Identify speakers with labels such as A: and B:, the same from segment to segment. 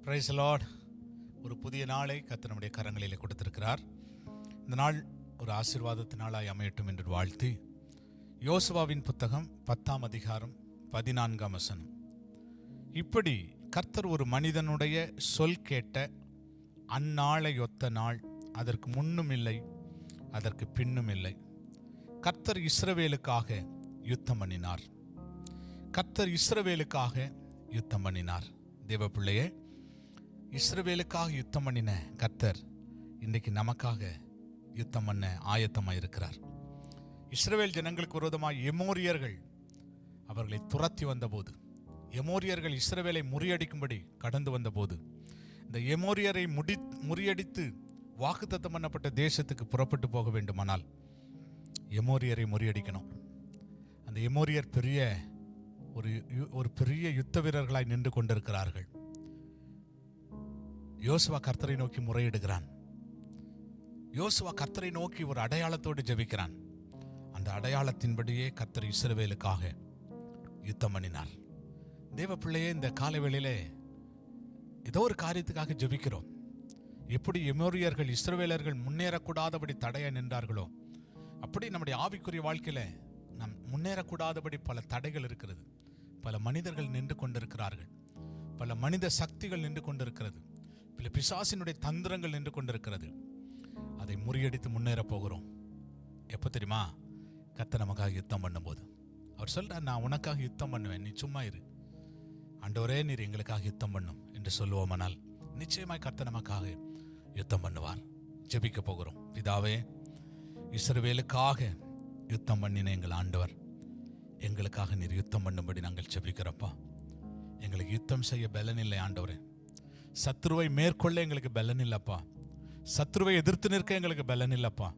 A: Price the Lord. ஒரு புதிய நாளை கர்த்தர் நம்முடைய கரங்களிலே கொடுத்திருக்கிறார். இந்த நாள் ஒரு ஆசீர்வாதத்தின் நாளாய் அமையட்டும் என்று வாழ்த்தி, யோசுவாவின் புத்தகம் 10ஆம் அதிகாரம் 14ஆம் வசனம். இப்படி கர்த்தர் ஒரு மனிதனுடைய சொல் கேட்ட அந்நாளையொத்த நாள் அதற்கு முன்னும் இல்லை, அதற்கு பின்னும் இல்லை. கர்த்தர் இஸ்ரவேலுக்காக யுத்தம் பண்ணினார். கர்த்தர் இஸ்ரவேலுக்காக யுத்தம் பண்ணினார். தேவ பிள்ளையே, இஸ்ரவேலுக்காக யுத்தம் பண்ணின கர்த்தர் இன்றைக்கு நமக்காக யுத்தம் பண்ண ஆயத்தமாக இருக்கிறார். இஸ்ரவேல் ஜனங்களுக்கு விரோதமாக எமோரியர்கள் அவர்களை துரத்தி வந்தபோது, எமோரியர்கள் இஸ்ரவேலை முறியடிக்கும்படி கடந்து வந்தபோது, இந்த எமோரியரை முறியடித்து வாக்குத்தத்தம் பண்ணப்பட்ட தேசத்துக்கு புறப்பட்டு போக வேண்டுமானால் எமோரியரை முறியடிக்கணும். அந்த எமோரியர் ஒரு பெரிய யுத்த வீரர்களாய் நின்று கொண்டிருக்கிறார்கள். யோசுவா கர்த்தரை நோக்கி முறையிடுகிறான். யோசுவா கர்த்தரை நோக்கி ஒரு அடையாளத்தோடு ஜெபிக்கிறான். அந்த அடையாளத்தின்படியே கர்த்தர் இஸ்ரவேலுக்காக யுத்தம் பண்ணினார். தேவ பிள்ளையே, இந்த காலை வேளையிலே ஏதோ ஒரு காரியத்துக்காக ஜெபிக்கிறோம். எப்படி எமோரியர்கள் இஸ்ரவேலர்கள் முன்னேறக்கூடாதபடி தடையா நின்றார்களோ, அப்படி நம்முடைய ஆவிக்குரிய வாழ்க்கையில நாம் முன்னேறக்கூடாதபடி பல தடைகள் இருக்கிறது. பல மனிதர்கள் நின்று கொண்டிருக்கிறார்கள். பல மனித சக்திகள் நின்று கொண்டிருக்கிறது. பல பிசாசினுடைய தந்திரங்கள் நின்று கொண்டிருக்கிறது. அதை முறியடித்து முன்னேற போகிறோம். எப்போ தெரியுமா? கர்த்தர் நமக்காக யுத்தம் பண்ணும்போது. அவர் சொல்றார், நான் உனக்காக யுத்தம் பண்ணுவேன், நீ சும்மா இரு. ஆண்டவரே, நீர் எங்களுக்காக யுத்தம் பண்ணும் என்று சொல்லுவோமானால் நிச்சயமாய் கர்த்தர் நமக்காக யுத்தம் பண்ணுவார். ஜெபிக்க போகிறோம். பிதாவே, இஸ்ரவேலுக்காக யுத்தம் பண்ணின எங்கள் ஆண்டவர், எங்களுக்காக நீர் யுத்தம் பண்ணும்படி நாங்கள் ஜெபிக்கிறப்பா. எங்களுக்கு யுத்தம் செய்ய பலன் இல்லை ஆண்டவரே. சத்ருவை மேற்கொள்ள எங்களுக்கு பலன் இல்லப்பா. சத்ருவை எதிர்த்து நிற்க எங்களுக்கு பலன் இல்லப்பா.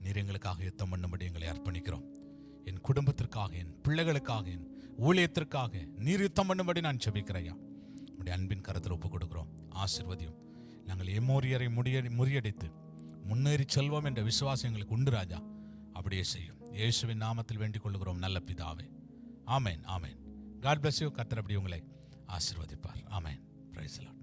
A: நீர் எங்களுக்காக யுத்தம் பண்ணும்படி எங்களை அர்ப்பணிக்கிறோம். என் குடும்பத்திற்காக, என் பிள்ளைகளுக்காக, என் ஊழியத்திற்காக நீர் யுத்தம் பண்ணும்படி நான் ஜெபிக்கிறையா. உடைய அன்பின் கரத்தில் ஒப்புக் கொடுக்கிறோம். ஆசீர்வதியும். நாங்கள் எமோரியரை முறியடித்து முன்னேறி செல்வோம் என்ற விசுவாசம் எங்களுக்கு உண்டு ராஜா. அப்படியே செய்யும். இயேசுவின் நாமத்தில் வேண்டிக் கொள்கிறோம் நல்ல பிதாவே. ஆமேன், ஆமேன். God bless you. கர்த்தர் அப்படி உங்களை ஆசீர்வதிப்பார். ஆமேன். Praise the Lord.